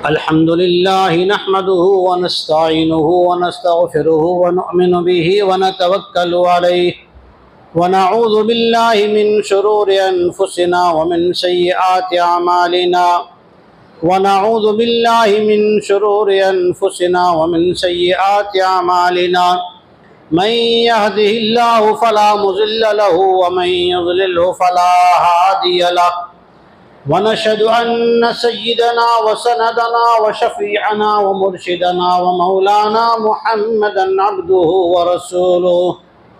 अल्हम्दुलिल्लाहि नहमदुहु व नस्तईनुहु व नस्तगफिरुहु व नुअमिनु बिही व नतवक्कलु अलैहि व नऊज़ु बिल्लाहि मिन शुरूरि अनफुसिना व मिन सय्यिआति अमालिना व नऊज़ु बिल्लाहि मिन शुरूरि अनफुसिना व मिन सय्यिआति अमालिना मन यहदिहिल्लाहु फला मुज़िल्ल लहु व मन युज़लिल्हु फला हादिय लहु वनशहदु अन्न सय्यिदना व सनदना व शफ़ीअना व मुर्शिदना व मौलाना मुहम्मदन अब्दुहु व रसूलुहु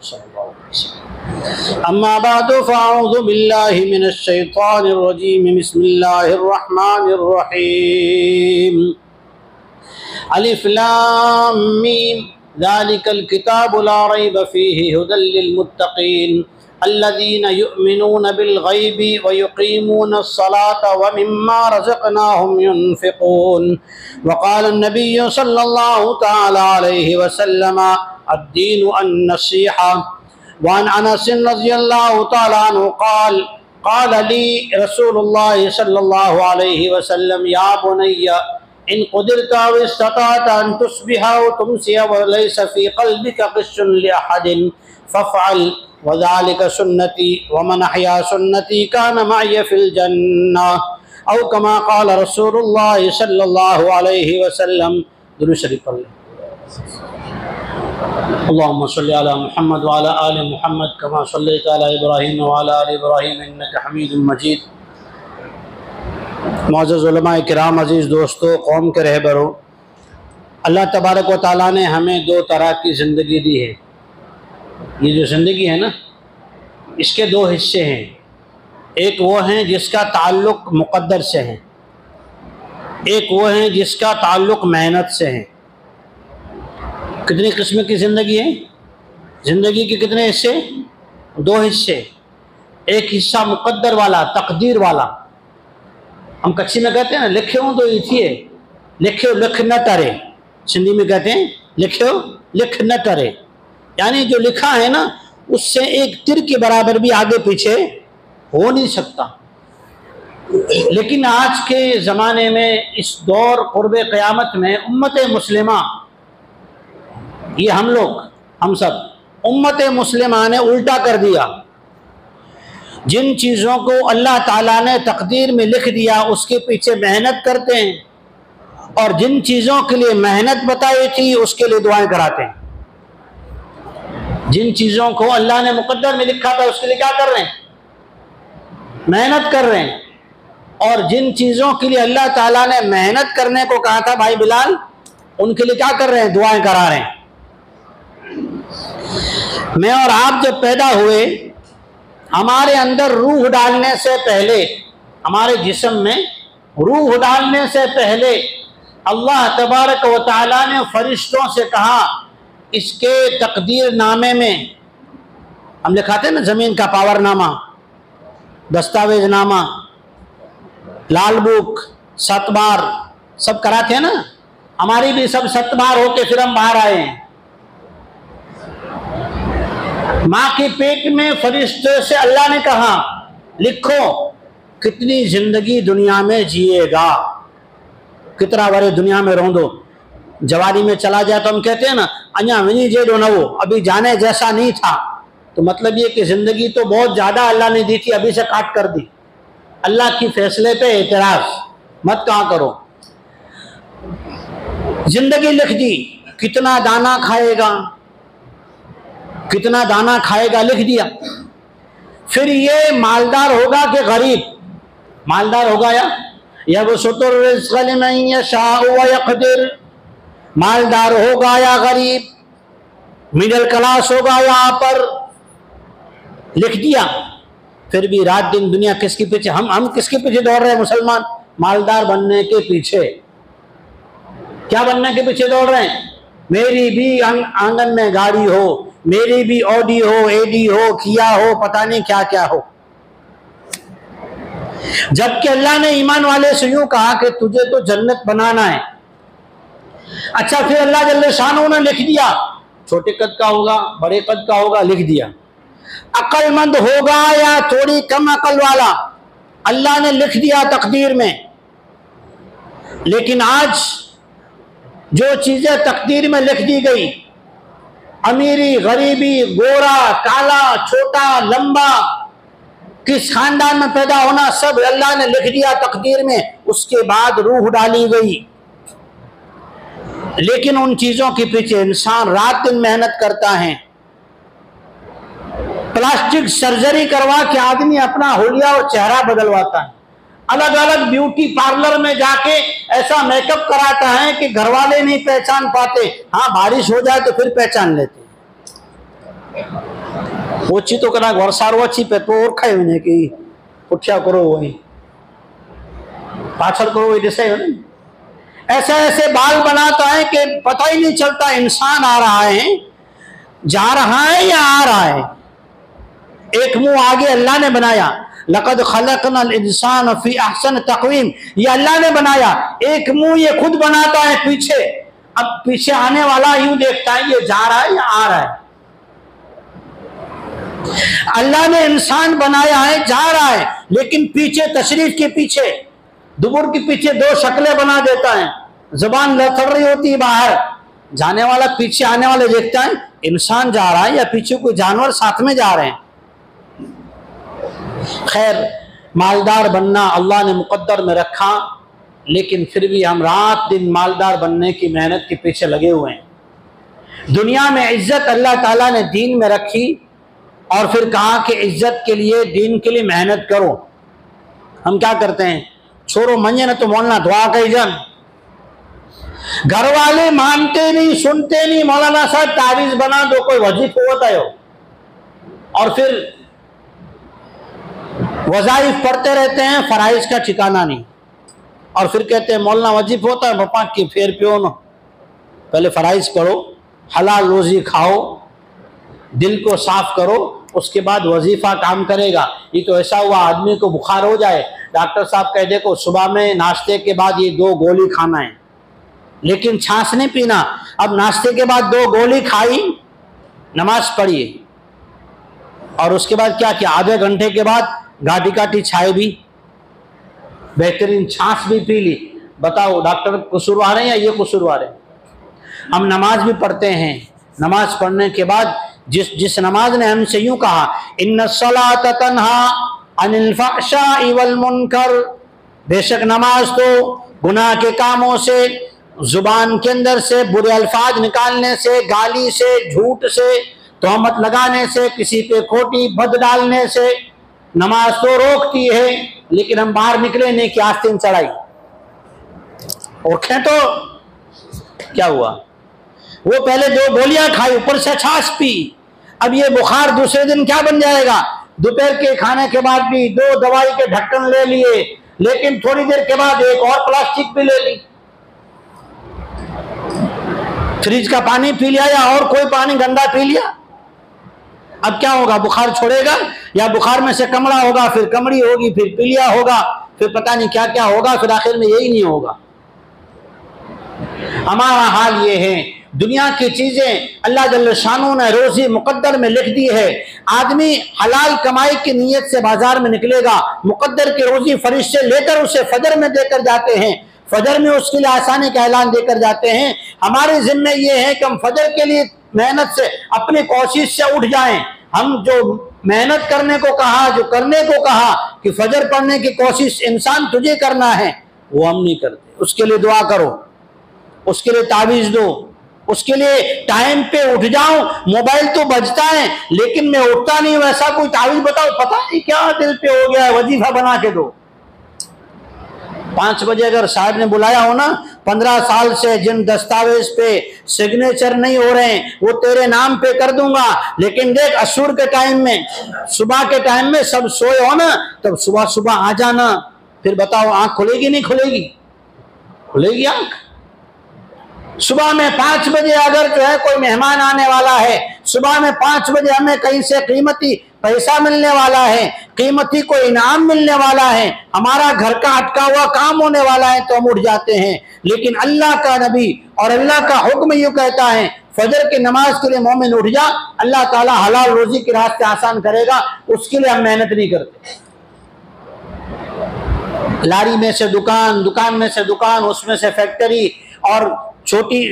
सल्लल्लाहु अलैहि वसल्लम। अम्मा बअदु फ़अऊज़ु बिल्लाहि मिनश शैतानिर रजीम। बिस्मिल्लाहिर रहमानिर रहीम। अलिफ लाम मीम ज़ालिकल किताबु ला रैब फ़ीहि हुदल लिल मुत्तक़ीन अल्लज़ीना युमिनून बिल गैबि व युक़ीमूनस सलाता व मिम्मा रज़क़नाहुम युनफ़िक़ून। व क़ाल नबिय्यु सल्लल्लाहु तआला अलैहि वसल्लम अद्दीनु अन-नसीहा। व अन अनस रज़ियल्लाहु तआला अन्हु क़ाल क़ाल ली रसूलुल्लाह सल्लल्लाहु अलैहि वसल्लम या बुनय्या इन क़ुदिरता व इस्तताअता अन तुस्बिहा व तुमसिया व लैसा फ़ी क़ल्बिका ग़िश्शुन लिअहदिन फ़फ़अल वज़ालिका सुन्नती वमन अहया सुन्नती कान मअय फ़िल जन्नह औ कमा क़ाल रसूलुल्लाह सल्लल्लाहु अलैहि वसल्लम। दुरूद शरीफ पढ़ लें। अल्लाहुम्मा सल्लि अला मुहम्मद व अला आलि मुहम्मद कमा सल्लैता अला इब्राहीम व अला आलि इब्राहीम इन्नका हमीदुम मजीद। मुअज़्ज़ज़ उलमाए किराम, अज़ीज़ दोस्तों, कौम के रहबरों, अल्लाह तबारक व तआला ने हमें दो तरह की ज़िंदगी दी है। ये जो ज़िंदगी है ना, इसके दो हिस्से हैं। एक वो हैं जिसका ताल्लुक़ मुक़द्दर से है, एक वो हैं जिसका ताल्लुक़ मेहनत से है। कितनी किस्म की ज़िंदगी है? ज़िंदगी के कितने हिस्से? दो हिस्से। एक हिस्सा मुक़द्दर वाला, तकदीर वाला। हम कच्ची में कहते हैं ना, लिखे हो तो इथिए, लिखे लिख न टरे। सिंधी में कहते हैं लिखे लिख न टरे, यानी जो लिखा है ना उससे एक तिर के बराबर भी आगे पीछे हो नहीं सकता। लेकिन आज के ज़माने में, इस दौर क़ुर्ब क़यामत में, उम्मत मुस्लिमा, ये हम लोग, हम सब, उम्मत मुस्लिमा ने उल्टा कर दिया। जिन चीज़ों को अल्लाह ताला ने तकदीर में लिख दिया उसके पीछे मेहनत करते हैं, और जिन चीज़ों के लिए मेहनत बताई थी उसके लिए दुआएं कराते हैं। जिन चीज़ों को अल्लाह ने मुक़द्दर में लिखा था उसके लिए क्या कर रहे हैं? मेहनत कर रहे हैं। और जिन चीज़ों के लिए अल्लाह ताला ने मेहनत करने को कहा था भाई बिलाल, उनके लिए क्या कर रहे हैं? दुआएं करा रहे हैं। मैं और आप जब पैदा हुए, हमारे अंदर रूह डालने से पहले, हमारे जिस्म में रूह डालने से पहले अल्लाह तबारक व तआला ने फरिश्तों से कहा, इसके तकदीर नामे में हम लिखाते हैं ना, ज़मीन का पावरनामा, दस्तावेज नामा, लाल बुक, 7 बार सब कराते हैं ना। हमारी भी सब 7 बार होके फिर हम बाहर आए हैं। माँ के पेट में फरिश्ते से अल्लाह ने कहा, लिखो कितनी जिंदगी दुनिया में जिएगा, कितना बड़े दुनिया में रोंदो। जवानी में चला जाए तो हम कहते हैं ना, अञा वनी जेडो न हो, अभी जाने जैसा नहीं था। तो मतलब ये कि जिंदगी तो बहुत ज्यादा अल्लाह ने दी थी, अभी से काट कर दी। अल्लाह की फैसले पे एतराज मत कहाँ करो। जिंदगी लिख दी, कितना दाना खाएगा, कितना दाना खाएगा लिख दिया। फिर ये मालदार होगा कि गरीब? मालदार होगा या वो सुतुर रिज़्क़ लिमन यशाअ व यक़दिर, मालदार होगा या गरीब, मिडिल क्लास होगा या पर, लिख दिया। फिर भी रात दिन दुनिया किसके पीछे, हम किसके पीछे दौड़ रहे हैं मुसलमान? मालदार बनने के पीछे। क्या बनने के पीछे दौड़ रहे हैं? मेरी भी आंगन में गाड़ी हो, मेरी भी ऑडी हो, एडी हो, किया हो, पता नहीं क्या क्या हो। जबकि अल्लाह ने ईमान वाले से यूं कहा कि तुझे तो जन्नत बनाना है। अच्छा, फिर अल्लाह जल्ले शान ने लिख दिया, छोटे कद का होगा, बड़े कद का होगा, लिख दिया। अक्लमंद होगा या थोड़ी कम अकल वाला, अल्लाह ने लिख दिया तकदीर में। लेकिन आज जो चीजें तकदीर में लिख दी गई, अमीरी, गरीबी, गोरा, काला, छोटा, लंबा, किस खानदान में पैदा होना, सब अल्लाह ने लिख दिया तकदीर में। उसके बाद रूह डाली गई। लेकिन उन चीजों के पीछे इंसान रात दिन मेहनत करता है। प्लास्टिक सर्जरी करवा के आदमी अपना होलिया और चेहरा बदलवाता है। अलग अलग ब्यूटी पार्लर में जाके ऐसा मेकअप कराता है कि घर वाले नहीं पहचान पाते। हाँ, बारिश हो जाए तो फिर पहचान लेते। ओछी तो करा वरसाद ओछी पे तो ओरखाय ने कि पुठिया करो वही पाछड़ करो वही जैसे ऐसे ऐसे बाल बनाता है कि पता ही नहीं चलता इंसान आ रहा है, जा रहा है या आ रहा है। एक मुंह आगे अल्लाह ने बनाया, लक़द खलक़नल इंसान फी अहसन तक़वीम, ये अल्लाह ने बनाया। एक मुंह ये खुद बनाता है पीछे, अब पीछे आने वाला यूं देखता है ये जा रहा है या आ रहा है। अल्लाह ने इंसान बनाया है, जा रहा है, लेकिन पीछे तशरीफ के पीछे, दुबुर के पीछे दो शक्लें बना देता है। जुबान लथड़ रही होती है बाहर, जाने वाला पीछे आने वाले देखता है इंसान जा रहा है या पीछे कोई जानवर साथ में जा रहे हैं। खैर, मालदार बनना अल्लाह ने मुकद्दर में रखा, लेकिन फिर भी हम रात दिन मालदार बनने की मेहनत के पीछे लगे हुए हैं। दुनिया में इज्जत अल्लाह ताला ने दीन में रखी और फिर कहा कि इज्जत के लिए, दीन के लिए मेहनत करो। हम क्या करते हैं, छोरो मजे न तो मौलाना दुआ कही जान, घर वाले मानते नहीं, सुनते नहीं, मौलाना साहब तावीज बना दो, कोई वजीफ होता है, और फिर वज़ाइफ पढ़ते रहते हैं, फराइज का ठिकाना नहीं। और फिर कहते हैं मौलाना वजीफ होता है, बपा की फेर पियो ना, पहले फराइज पढ़ो, हलाल रोजी खाओ, दिल को साफ करो, उसके बाद वजीफा काम करेगा। ये तो ऐसा हुआ आदमी को बुखार हो जाए, डॉक्टर साहब कह देखो सुबह में नाश्ते के बाद ये 2 गोली खाना है, लेकिन छाछ नहीं पीना। अब नाश्ते के बाद 2 गोली खाई, नमाज पढ़िए, और उसके बाद क्या किया, आधे घंटे के बाद घाटी काटी छाए भी, बेहतरीन छाछ भी पी ली। बताओ डॉक्टर कसूरवार है या ये कसूरवार है? हम नमाज भी पढ़ते हैं, नमाज पढ़ने के बाद जिस नमाज ने हमसे यूं कहा, इन्नस्सलात तन्हा अनिल फहशाई वल मुनकर, बेशक नमाज तो गुनाह के कामों से, जुबान के अंदर से बुरे अल्फाज निकालने से, गाली से, झूठ से, तोहमत लगाने से, किसी पे खोटी बद डालने से नमाज तो रोकती है। लेकिन हम बाहर निकले नहीं कि आस्तीन चढ़ाई और खे तो क्या हुआ, वो पहले 2 गोलियां खाई, ऊपर से छाछ पी, अब ये बुखार दूसरे दिन क्या बन जाएगा। दोपहर के खाने के बाद भी 2 दवाई के ढक्कन ले लिए, लेकिन थोड़ी देर के बाद एक और प्लास्टिक भी ले ली, फ्रिज का पानी पी लिया या और कोई पानी गंदा पी लिया। अब क्या होगा, बुखार छोड़ेगा या बुखार में से कमड़ा होगा, फिर कमड़ी होगी, फिर पीलिया होगा, फिर पता नहीं क्या क्या होगा, फिर आखिर में यही नहीं होगा। हमारा हाल ये है, दुनिया की चीजें अल्लाह जल्ल शानू ने रोजी मुकद्दर में लिख दी है। आदमी हलाल कमाई की नीयत से बाजार में निकलेगा, मुकद्दर की रोजी फरिश्ते लेकर उसे फजर में देकर जाते हैं, फजर में उसके लिए आसानी का ऐलान देकर जाते हैं। हमारे जिम्मे ये है कि हम फजर के लिए मेहनत से, अपनी कोशिश से उठ जाएं। हम जो मेहनत करने को कहा, जो करने को कहा कि फजर पढ़ने की कोशिश इंसान तुझे करना है, वो हम नहीं करते। उसके लिए दुआ करो, उसके लिए तावीज दो, उसके लिए टाइम पे उठ जाओ। मोबाइल तो बजता है लेकिन मैं उठता नहीं हूं, ऐसा कोई तावीज बताओ, पता नहीं क्या दिल पे हो गया है, वजीफा बना के दो। 5 बजे अगर साहब ने बुलाया हो ना, 15 साल से जिन दस्तावेज पे सिग्नेचर नहीं हो रहे हैं वो तेरे नाम पे कर दूंगा, लेकिन देख असुर के टाइम में, सुबह के टाइम में सब सोए हो ना, तब सुबह सुबह आ जाना। फिर बताओ आंख खुलेगी नहीं खुलेगी? खुलेगी आंख। सुबह में 5 बजे अगर जो है कोई मेहमान आने वाला है, सुबह में 5 बजे हमें कहीं से कीमती पैसा मिलने वाला है, कीमती कोई इनाम मिलने वाला है, हमारा घर का अटका हुआ काम होने वाला है, तो हम उठ जाते हैं। लेकिन अल्लाह का नबी और अल्लाह का हुक्म यूं कहता है, फजर की नमाज के लिए मोमिन उठ जा, अल्लाह ताला हलाल रोजी के रास्ते आसान करेगा, उसके लिए हम मेहनत नहीं करते। लारी में से दुकान, दुकान में से दुकान, उसमें से फैक्ट्री, और छोटी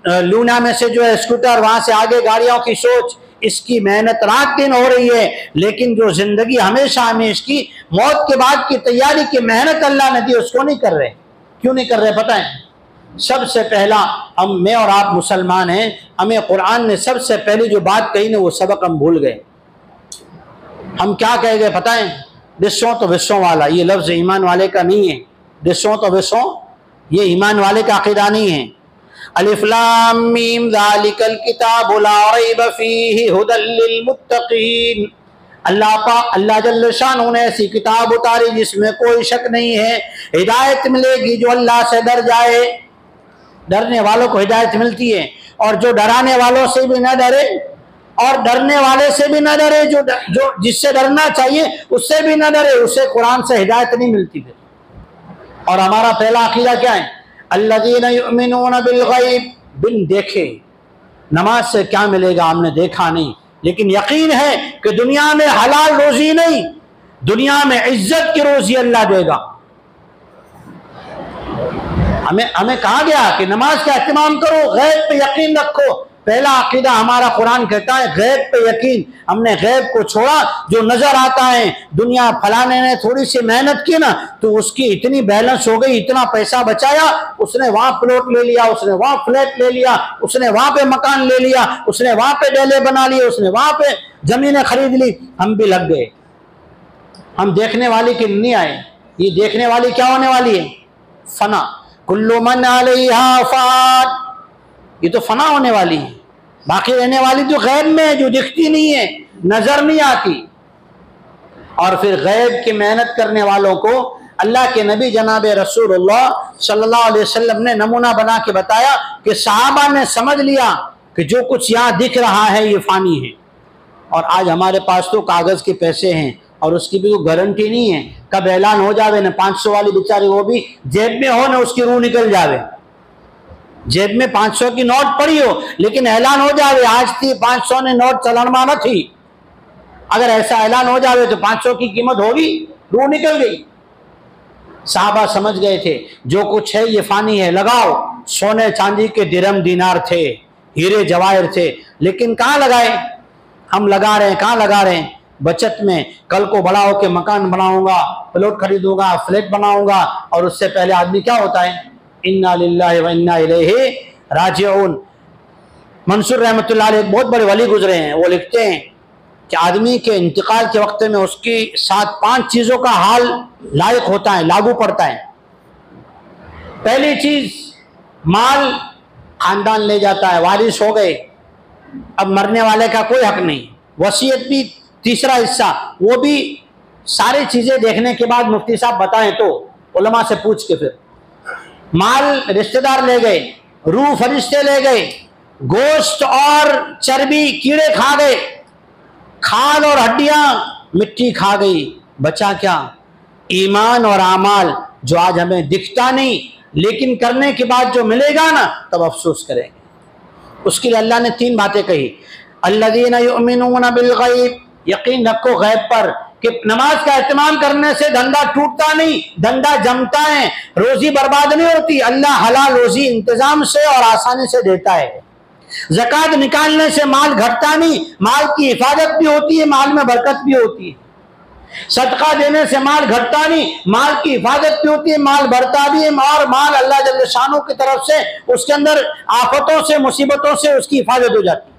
लूना में से जो है स्कूटर, वहां से आगे गाड़ियों की सोच। इसकी मेहनत रात दिन हो रही है, लेकिन जो जिंदगी हमेशा हमें इसकी मौत के बाद की तैयारी की मेहनत अल्लाह ने दी, उसको नहीं कर रहे। क्यों नहीं कर रहे पता है? सबसे पहला, मैं और आप मुसलमान हैं, हमें कुरान ने सबसे पहली जो बात कही ना, वो सबक हम भूल गए। हम क्या कह गए पता है? विश्वों तो विश्वों वाला, ये लफ्ज ईमान वाले का नहीं है। विश्वों तो विश्वों, ये ईमान वाले का अकीदा नहीं है। अलिफ लाम मीम ज़ालिकल किताबु ला रैब फीहि हुदल लिल मुत्तकीन। अल्लाह जल्ल शानहू ने ऐसी किताब उतारी जिसमें कोई शक नहीं है, हिदायत मिलेगी जो अल्लाह से डर जाए। डरने वालों को हिदायत मिलती है, और जो डराने वालों से भी न डरे और डरने वाले से भी न डरे, जो जिससे डरना चाहिए उससे भी न डरे, उसे कुरान से हिदायत नहीं मिलती फिर। और हमारा पहला अकीदा क्या है? अल्लज़ीना युमिनूना बिल गैब, बिन देखे। नमाज से क्या मिलेगा? हमने देखा नहीं, लेकिन यकीन है कि दुनिया में हलाल रोजी नहीं, दुनिया में इज्जत की रोजी अल्लाह देगा। हमें कहा गया कि नमाज का एहतमाम करो, गैब पे यकीन रखो। पहला अकीदा हमारा कुरान कहता है गैब पे यकीन। हमने गैब को छोड़ा, जो नजर आता है। दुनिया फलाने ने थोड़ी सी मेहनत की ना, तो उसकी इतनी बैलेंस हो गई, इतना पैसा बचाया, उसने वहां प्लॉट ले लिया, उसने वहां फ्लैट ले लिया, उसने वहां पे मकान ले लिया, उसने वहां पे डेले बना लिए, उसने वहां पे जमीनें खरीद ली। हम भी लग गए। हम देखने वाली की नहीं आए। ये देखने वाली क्या होने वाली है? फना। कुल्लु मन अलैहा फान, ये तो फना होने वाली है। बाकी रहने वाली तो गैब में है, जो दिखती नहीं है, नजर नहीं आती। और फिर गैब की मेहनत करने वालों को अल्लाह के नबी जनाब रसूलुल्लाह सल्लल्लाहु अलैहि वसल्लम ने नमूना बना के बताया कि सहाबा ने समझ लिया कि जो कुछ यहाँ दिख रहा है ये फानी है। और आज हमारे पास तो कागज के पैसे हैं, और उसकी भी कोई गारंटी नहीं है, कब ऐलान हो जावे ना 500 वाली बेचारी वो भी जेब में हो ना उसकी रूह निकल जावे। जेब में 500 की नोट पड़ी हो, लेकिन ऐलान हो जावे आज थी 500 ने नोट चलन में न थी। अगर ऐसा ऐलान हो जावे तो 500 की कीमत होगी, रूह निकल गई। साहबा समझ गए थे जो कुछ है ये फानी है। लगाओ, सोने चांदी के दिरहम दीनार थे, हीरे जवाहर थे, लेकिन कहाँ लगाए? हम लगा रहे हैं, कहाँ लगा रहे हैं? बचत में। कल को बड़ा होकर मकान बनाऊंगा, प्लॉट खरीदूंगा, फ्लैट बनाऊंगा, और उससे पहले आदमी क्या होता है? इन्ना लिल्लाहि व इन्ना इलैहि राजिऊन। मंसूर रहमतुल्लाह अलैह एक बहुत बड़े वली गुजरे हैं, वो लिखते हैं कि आदमी के इंतकाल के वक्त में उसकी साथ 5 चीजों का हाल लायक होता है, लागू पड़ता है। पहली चीज, माल खानदान ले जाता है, वारिस हो गए, अब मरने वाले का कोई हक नहीं। वसीयत भी तीसरा हिस्सा, वो भी सारी चीजें देखने के बाद मुफ्ती साहब बताएं तो उलमा से पूछ के। फिर माल रिश्तेदार ले गए, रूह फरिश्ते ले गए, गोश्त और चर्बी कीड़े खा गए, खाल और हड्डियां मिट्टी खा गई, बचा क्या? ईमान और आमाल, जो आज हमें दिखता नहीं, लेकिन करने के बाद जो मिलेगा ना तब अफसोस करेंगे। उसके लिए अल्लाह ने 3 बातें कही। अल्लज़ीना युमिनूना बिल गैब, यकीन रखो गैब पर, कि नमाज का एहतमाम करने से धंधा टूटता नहीं, धंधा जमता है, रोजी बर्बाद नहीं होती। अल्लाह हलाल रोजी इंतजाम से और आसानी से देता है। ज़कात निकालने से माल घटता नहीं, माल की हिफाजत भी होती है, माल में बरकत भी होती है। सदका देने से माल घटता नहीं, माल की हिफाजत भी होती है, माल बढ़ता भी है। और माल अल्लाह जल्ल शानहू की तरफ से उसके अंदर आफतों से, मुसीबतों से उसकी हिफाजत हो जाती है।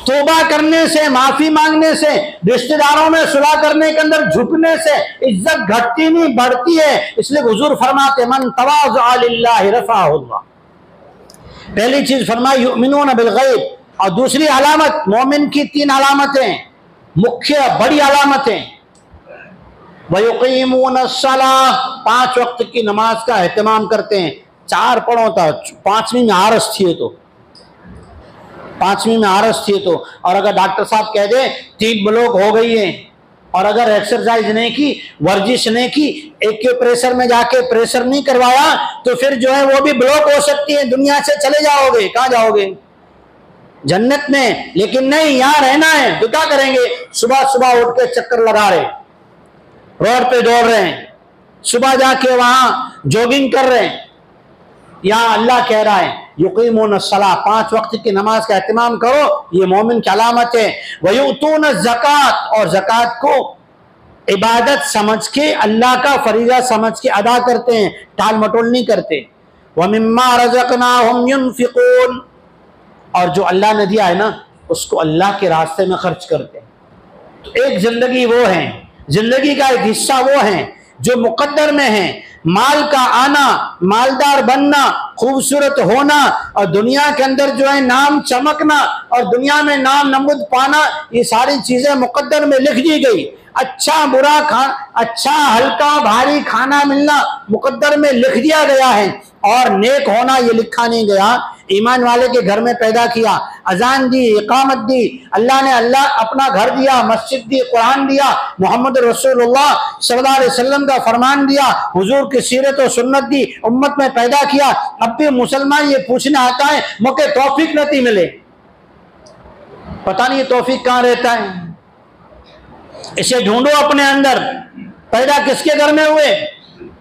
तौबा करने से, माफी मांगने से, रिश्तेदारों में सुलह करने के अंदर झुकने से इज्जत घटती नहीं, बढ़ती है। इसलिए हुजूर फरमाते मन तवाज़अ लिल्लाहि रफ़अहुल्लाह। पहली चीज फरमाई युमिनूना बिल गैब। और दूसरी अलामत, मोमिन की 3 अलामतें, मुख्य बड़ी अलामतें। वयुक़ीमूनस्सलाह, 5 वक्त की नमाज का एहतमाम करते हैं। 4 पढ़ो था, 5वीं में आरस थी तो, 5वीं में आरस थी तो। और अगर डॉक्टर साहब कह दे 3 ब्लॉक हो गई है, और अगर एक्सरसाइज नहीं की, वर्जिश नहीं की, एक के प्रेशर में जाके प्रेशर नहीं करवाया, तो फिर जो है वो भी ब्लॉक हो सकती है, दुनिया से चले जाओगे। कहाँ जाओगे? जन्नत में। लेकिन नहीं, यहाँ रहना है तो क्या करेंगे? सुबह सुबह उठ के चक्कर लगा रहे, रोड पे दौड़ रहे हैं, सुबह जाके वहां जॉगिंग कर रहे हैं। यहां अल्लाह कह रहा है युकीमून सलाह, 5 वक्त की नमाज का एहतमाम करो, ये मोमिन की अलामत है। वयुतून ज़कात, और ज़कात को इबादत समझ के, अल्लाह का फरीज़ा समझ के अदा करते हैं, टाल मटोल नहीं करते। वमिम्मा रज़क़नाहुम युनफ़िक़ून, और जो अल्लाह ने दिया है ना उसको अल्लाह के रास्ते में खर्च करते हैं। तो एक जिंदगी वो है, जिंदगी का एक हिस्सा वो है जो मुकद्दर में है। माल का आना, मालदार बनना, खूबसूरत होना और दुनिया के अंदर जो है नाम चमकना और दुनिया में नाम नमूद पाना, ये सारी चीजें मुकद्दर में लिख दी गई। अच्छा बुरा अच्छा हल्का भारी खाना मिलना मुकद्दर में लिख दिया गया है, और नेक होना ये लिखा नहीं गया। ईमान वाले के घर में पैदा किया, अजान दी, इकामत दी, अल्लाह ने अपना घर दिया, मस्जिद दी, कुरान दिया, मोहम्मद रसूलुल्लाह सल्लल्लाहु अलैहि वसल्लम का फरमान दिया, हुजूर की सीरत और सुन्नत दी, उम्मत में पैदा किया। अब भी मुसलमान ये पूछने आता है मुझे तौफीक नहीं मिले, पता नहीं ये तौफीक कहाँ रहता है। इसे ढूंढो अपने अंदर। पैदा किसके घर में हुए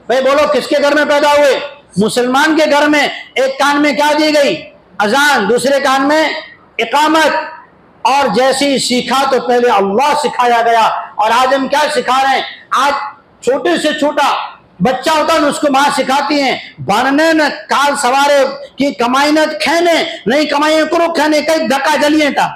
भाई, बोलो किसके घर में पैदा हुए? मुसलमान के घर में। एक कान में क्या दी गई? अजान, दूसरे कान में इकामत। और जैसे ही सीखा तो पहले अल्लाह सिखाया गया, और आज हम क्या सिखा रहे हैं? आज छोटे से छोटा बच्चा होता है उसको मां सिखाती है बनने न काल सवारे की कमाई न खेने, नहीं कमाई करो खेने कई धक्का जलिए था।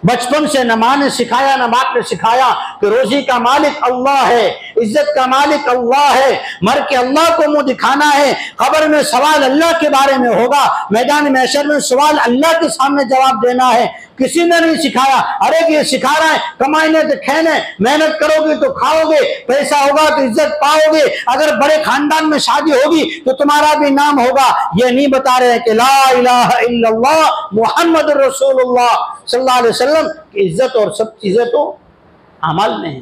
बचपन से न माँ ने सिखाया न बाप ने सिखाया कि रोजी का मालिक अल्लाह है, इज्जत का मालिक अल्लाह है, मर के अल्लाह को मुंह दिखाना है, खबर में सवाल अल्लाह के बारे में होगा, मैदान महशर में सवाल अल्लाह के सामने जवाब देना है। किसी ने नहीं सिखाया। अरे ये सिखा रहा है कमाईने तो खेने, मेहनत करोगे तो खाओगे, पैसा होगा तो इज्जत पाओगे, अगर बड़े खानदान में शादी होगी तो तुम्हारा भी नाम होगा। ये नहीं बता रहे कि ला इलाहा इल्लल्लाह मुहम्मद रसूलुल्लाह सल्लल्लाहु अलैहि वसल्लम की इज्जत और सब चीजें तो अमल में है।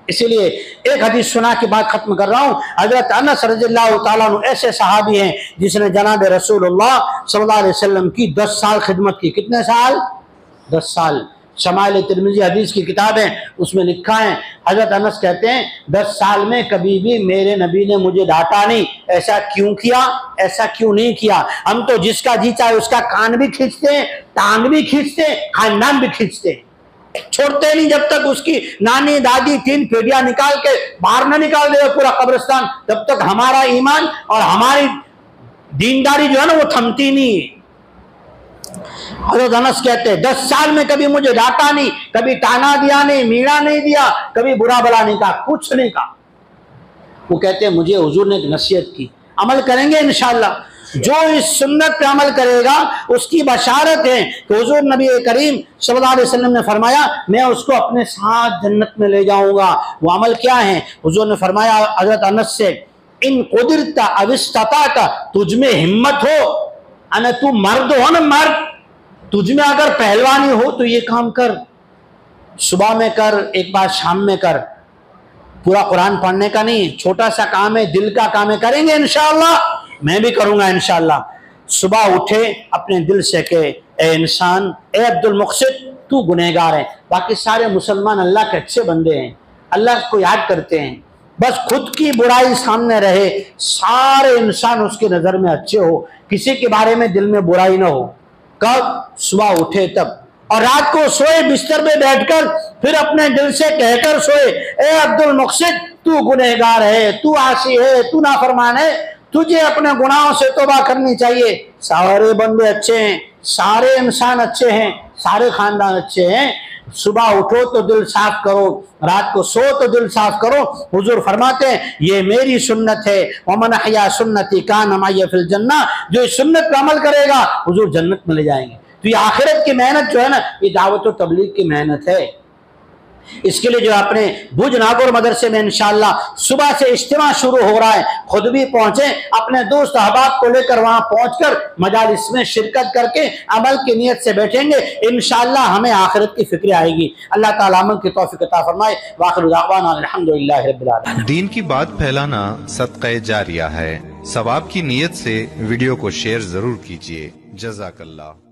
इसीलिए एक हदीस सुना के बाद खत्म कर रहा हूं। हजरत अनस रज़ियल्लाहु ताला अन्हु ऐसे सहाबी हैं जिसने जनाब रसूलुल्लाह सल्लल्लाहु अलैहि वसल्लम की 10 साल खिदमत की। कितने साल? 10 साल। शमाइल तिरमिज़ी हदीस की किताब है, उसमें लिखा है हजरत अनस कहते हैं 10 साल में कभी भी मेरे नबी ने मुझे डांटा नहीं। ऐसा क्यों किया, ऐसा क्यों नहीं किया? हम तो जिसका जी चाहे उसका कान भी खींचते हैं, टांग भी खींचते हैं, खानदान भी खींचते हैं, छोड़ते नहीं जब तक उसकी नानी दादी 3 पीढ़ियां निकाल के बाहर न निकाल दे पूरा कब्रिस्तान, तब तक हमारा ईमान और हमारी दीनदारी जो है ना वो थमती नहीं है। हज़रत अनस कहते हैं 10 साल में कभी मुझे डांटा नहीं, कभी ताना दिया नहीं, मीणा नहीं दिया, कभी बुरा भला नहीं कहा, कुछ नहीं कहा। वो कहते हैं मुझे हुजूर ने एक नसीहत की, अमल करेंगे इंशाअल्लाह। जो इस सुन्नत पे अमल करेगा उसकी बशारत है कि हुजूर नबी करीम सल्लल्लाहु अलैहि वसल्लम ने फरमाया मैं उसको अपने साथ जन्नत में ले जाऊंगा। वो अमल क्या है? हुजूर ने फरमाया हज़रत अनस से, इन कुदिरता अविस्तता, तुझ में हिम्मत हो, अने तू मर्द हो ना, मर्द, तुझ में अगर पहलवानी हो तो ये काम कर, सुबह में कर, एक बार शाम में कर। पूरा कुरान पढ़ने का नहीं, छोटा सा काम है, दिल का काम है, करेंगे इंशाअल्लाह। मैं भी करूंगा इंशाअल्लाह। सुबह उठे अपने दिल से के ए इंसान, ए अब्दुल मुक़सिद तू गुनहगार है, बाकी सारे मुसलमान अल्लाह के अच्छे बंदे हैं, अल्लाह को याद करते हैं। बस खुद की बुराई सामने रहे, सारे इंसान उसकी नज़र में अच्छे हो, किसी के बारे में दिल में बुराई ना हो। कब? सुबह उठे तब। और रात को सोए बिस्तर पे बैठकर फिर अपने दिल से कहकर सोए, ए अब्दुल मुक़सिद तू गुनहगार है, तू आसी है, तू नाफरमान है, तुझे अपने गुनाहों से तौबा करनी चाहिए। सारे बंदे अच्छे हैं, सारे इंसान अच्छे हैं, सारे खानदान अच्छे हैं। सुबह उठो तो दिल साफ करो, रात को सो तो दिल साफ करो। हुजूर फरमाते हैं ये मेरी सुन्नत है, वमन अहया सुन्नती कान माइया फिल जन्ना, जो इस सुन्नत पर अमल करेगा हुजूर जन्नत में ले जाएंगे। तो ये आखिरत की मेहनत जो है ना, ये दावत और तबलीग की मेहनत है। इसके लिए जो अपने भुज नागौर मदरसे में इंशाअल्लाह सुबह से इज्तिमा शुरू हो रहा है, खुद भी पहुंचे, अपने दोस्त अहबाब को लेकर वहां पहुंचकर मजालिस में शिरकत करके अमल की नीयत से बैठेंगे। इंशाअल्लाह हमें आखिरत की फिक्र आएगी। अल्लाह ताला अमल की तौफीक अता फरमाए। वाखिरु दावाना अल्हम्दुलिल्लाहि रब्बिल आलमीन। दीन की बात फैलाना सदक़े जारिया है। सवाब की नीयत से वीडियो को शेयर जरूर कीजिए। जज़ाकल्लाह।